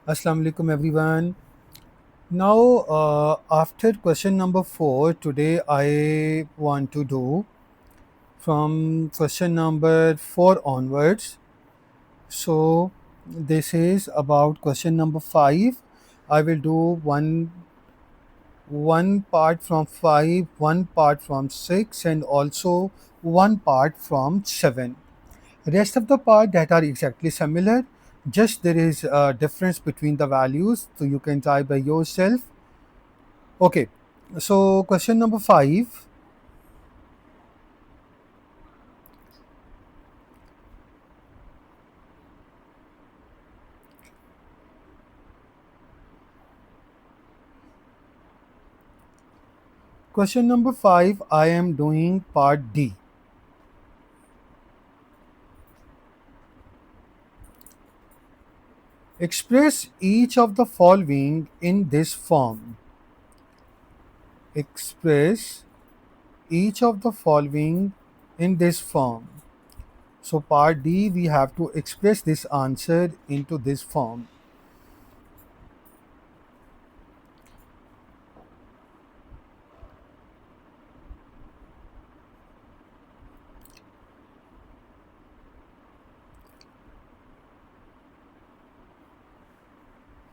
Assalamu alaikum everyone. Now, after question number 4, today I want to do from question number 4 onwards. So, this is about question number 5. I will do one part from 5, one part from 6, and also one part from 7. Rest of the part that are exactly similar, just there is a difference between the values, so you can try by yourself. Okay, so question number 5. Question number 5, I am doing part D. Express each of the following in this form. Express each of the following in this form. So, part D, we have to express this answer into this form.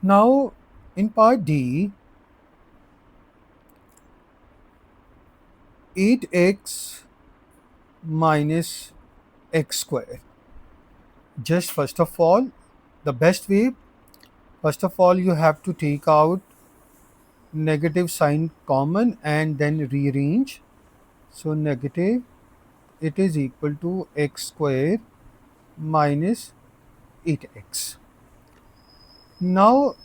Now, in part D, 8x minus x square. Just first of all, the best way, first of all, you have to take out negative sign common and then rearrange. So, negative, it is equal to x square minus 8x. Now,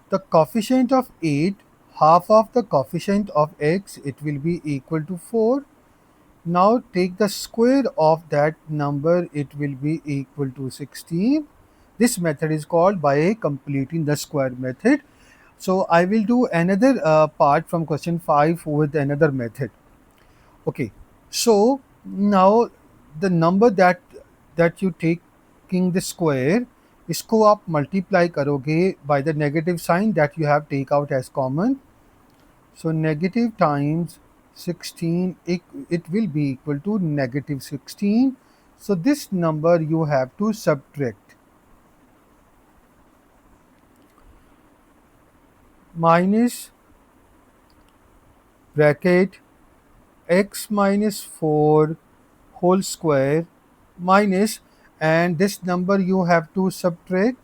the coefficient of 8, half of the coefficient of x, it will be equal to 4. Now take the square of that number, it will be equal to 16. This method is called by completing the square method. So I will do another part from question 5 with another method. Okay. So now the number that you taking the square, इसको आप multiply करोगे by the negative sign that you have take out as common. So negative times 16, it will be equal to negative 16. So this number you have to subtract. Minus bracket x minus 4 whole square minus, and this number you have to subtract,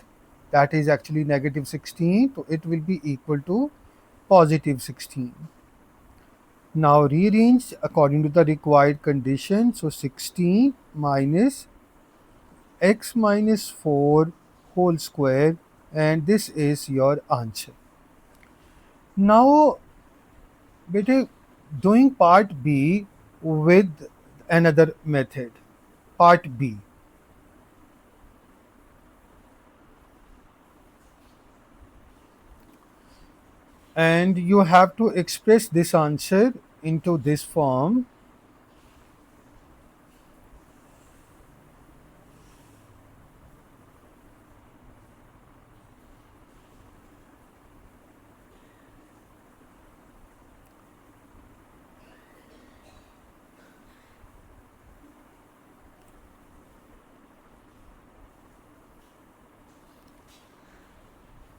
that is actually negative 16, so it will be equal to positive 16. Now rearrange according to the required condition. So 16 minus x minus 4 whole square, and this is your answer. Now, beta, doing part B with another method. Part B. And you have to express this answer into this form.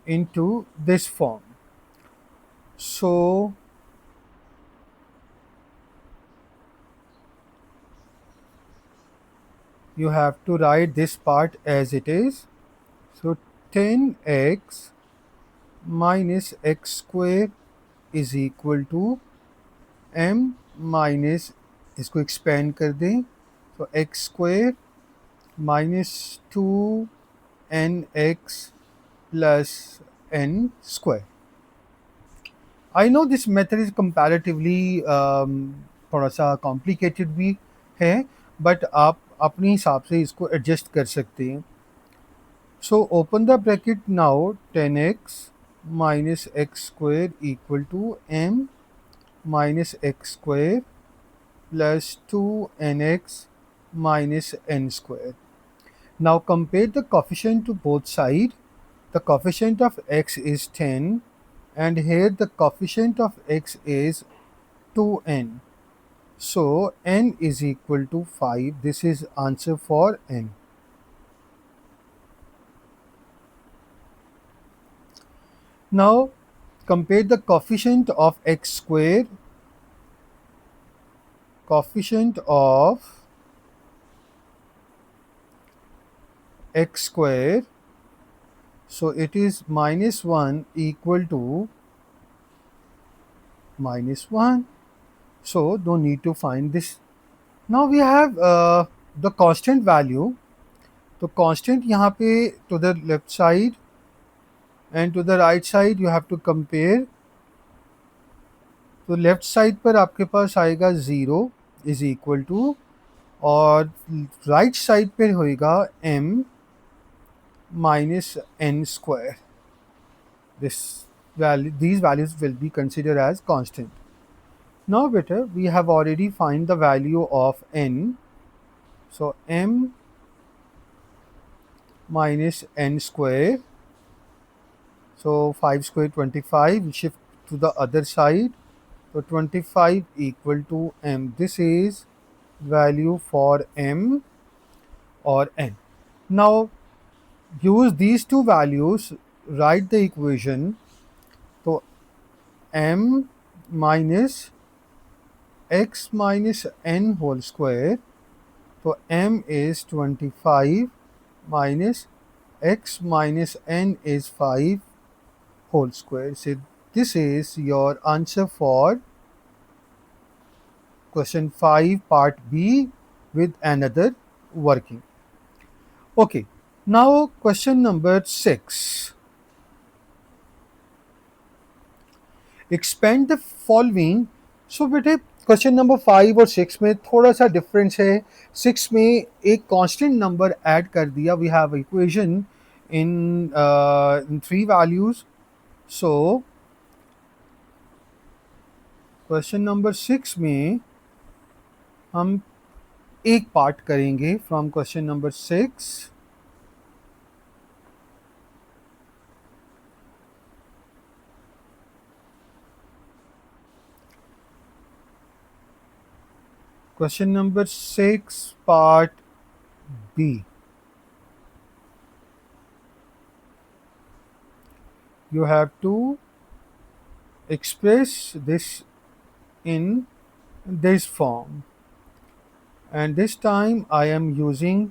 Into this form. So you have to write this part as it is. So 10x minus x square is equal to m minus, इसको expand कर दें, तो x square minus 2nx plus n square. I know this method is comparatively थोड़ा सा complicated भी है, but आप अपने हिसाब से इसको एडजस्ट कर सकते हैं. So open the bracket now, 10x minus x square equal to m minus x square plus 2nx minus n square. Now compare the coefficient to both sides. the coefficient of x is 10 and here the coefficient of x is 2n. So n is equal to 5. This is answer for n. Now compare the coefficient of x square, coefficient of x square. So it is minus 1 equal to minus 1. So no need to find this. Now we have the constant value. तो constant यहाँ पे to the left side and to the right side you have to compare. तो left side पर आपके पास आएगा 0 is equal to और right side पर होएगा m minus n square. These values will be considered as constant. Now better, we have already find the value of n. So m minus n square. So 5 square 25. We shift to the other side. So 25 equal to m. This is value for m or n. Now use these two values, write the equation. So m minus x minus n whole square. So m is 25 minus x minus n is 5 whole square. So this is your answer for question 5 part B with another working. Okay, now question number 6. Expand the following. So बेटे question number 5 और 6 में थोड़ा सा difference है. 6 में एक constant number add कर दिया. We have equation in 3 values. So question number 6 में हम एक पार्ट करेंगे from question number 6. Question number 6 part B. You have to express this in this form, and this time I am using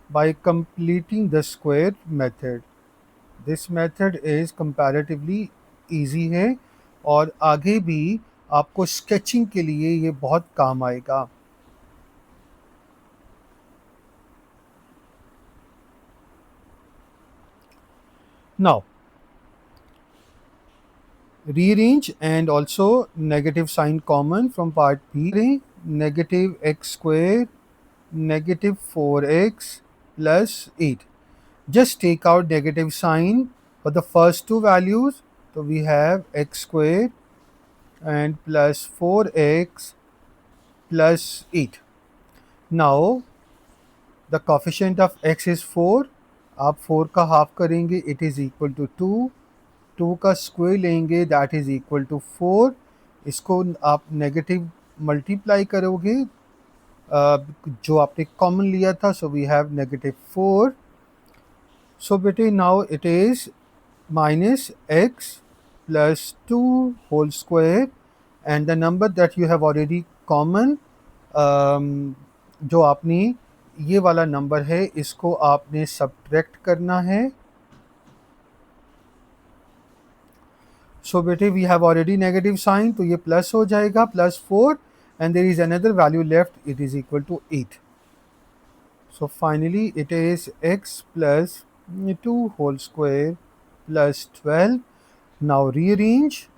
by completing the square method. This method is comparatively easy है और आगे भी आपको sketching के लिए ये बहुत काम आएगा. Now rearrange and also negative sign common from part B. Negative x square negative 4x plus 8. Just take out negative sign for the first two values. So we have x square and plus 4x plus 8. Now the coefficient of x is 4. आप 4 का half करेंगे, it is equal to 2. 2 का square लेंगे, that is equal to 4. इसको आप negative multiply करोगे जो आपने कॉमन लिया था. So we have negative 4. So बेटे now it is minus x plus 2 whole square and the number that you have already common, जो आपने ये वाला नंबर है इसको आपने सब्ट्रैक्ट करना है. सो बेटे we have already negative sign, तो ये प्लस हो जाएगा, plus 4 and there is another value left, it is equal to 8. So finally it is x plus 2 whole square plus 12. Now rearrange.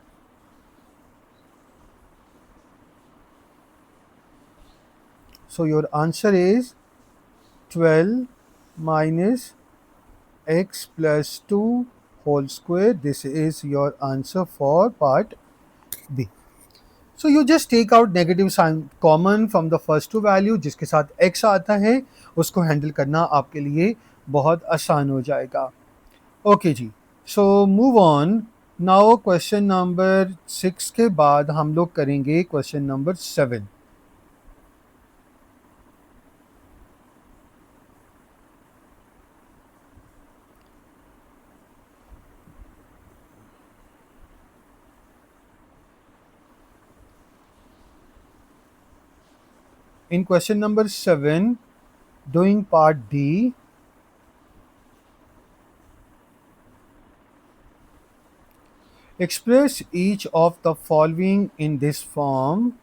So your answer is 12 minus x plus 2 whole square. This is your answer for part B. So you just take out negative sign common from the first two value. जिसके साथ x आता है उसको handle करना आपके लिए बहुत आसान हो जाएगा. ओके जी. So move on. Now question number 6 के बाद हम लोग करेंगे question number 7। In question number 7, doing part D, express each of the following in this form.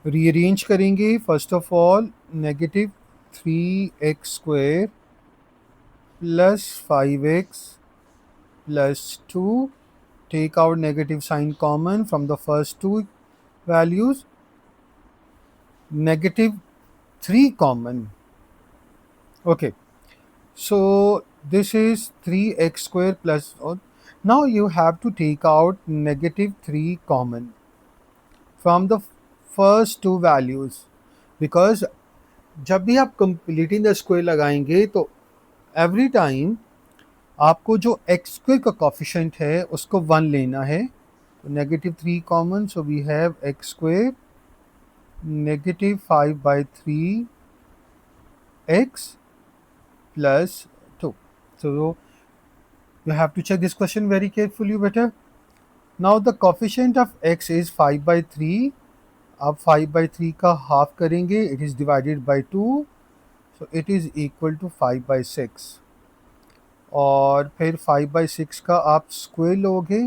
Rearrange करेंगे। First of all negative 3x² plus 5x plus 2, take out negative sign common from the first two values, negative 3 common. Okay, so this is 3x² plus, now you have to take out negative 3 common from the first two values, because जब भी आप completing the square लगाएंगे तो every time आपको जो x square का coefficient है उसको 1 लेना है। तो negative 3 common, so we have x square negative 5/3 x plus 2. So you have to check this question very carefully better. Now the coefficient of x is 5/3. आप 5/3 का हाफ करेंगे, it is divided by 2, so it is equal to 5/6. और फिर 5/6 का आप square लोगे,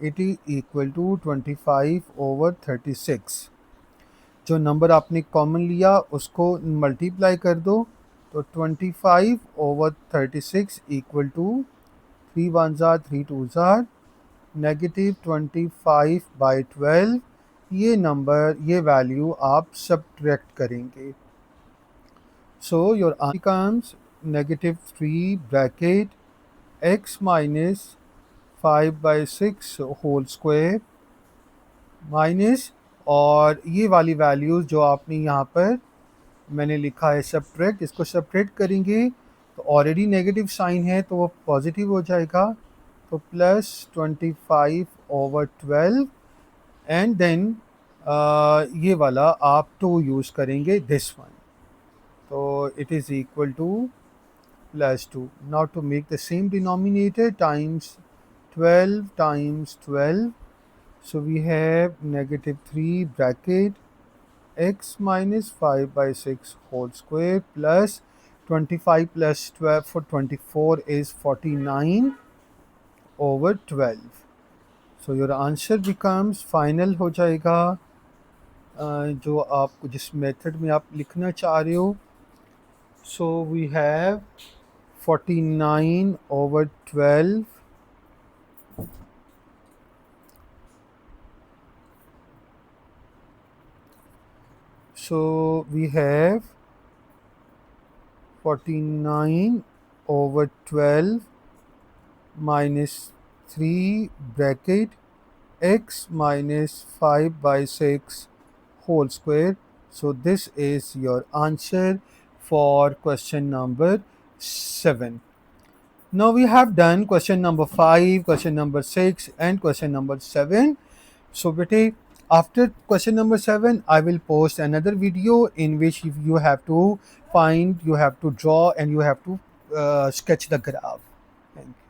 it is equal to 25/36. जो number आपने कॉमन लिया उसको मल्टीप्लाई कर दो, तो 25/36 इक्वल टू 3 1 3 2 नेगेटिव 25/12। ये नंबर, ये वैल्यू आप सब्ट्रैक्ट करेंगे। So your answer comes negative 3 bracket x minus 5/6 whole square minus, और ये वाली वैल्यूज़ जो आपने यहाँ पर मैंने लिखा है सब्ट्रैक्ट, इसको सब्ट्रैक्ट करेंगे तो ऑलरेडी नेगेटिव साइन है तो वो पॉजिटिव हो जाएगा, तो प्लस 25/12 एंड देन ये वाला आप 2 यूज़ करेंगे दिस वन, तो it is equal to plus 2। Now to make the same denominator times 12 times 12, so we have negative 3 bracket x minus 5/6 whole square plus 25 plus 12 for 24 is 49/12. So your answer becomes final हो जाएगा जो आप जिस method में आप लिखना चाह रहे हो। So we have 49/12 so we have 49/12 minus 3 bracket x minus 5/6 whole square. So this is your answer for question number 7. Now we have done question number 5, question number 6 and question number 7. So bete, after question number 7 I will post another video in which you have to find, you have to draw and you have to sketch the graph. Thank you.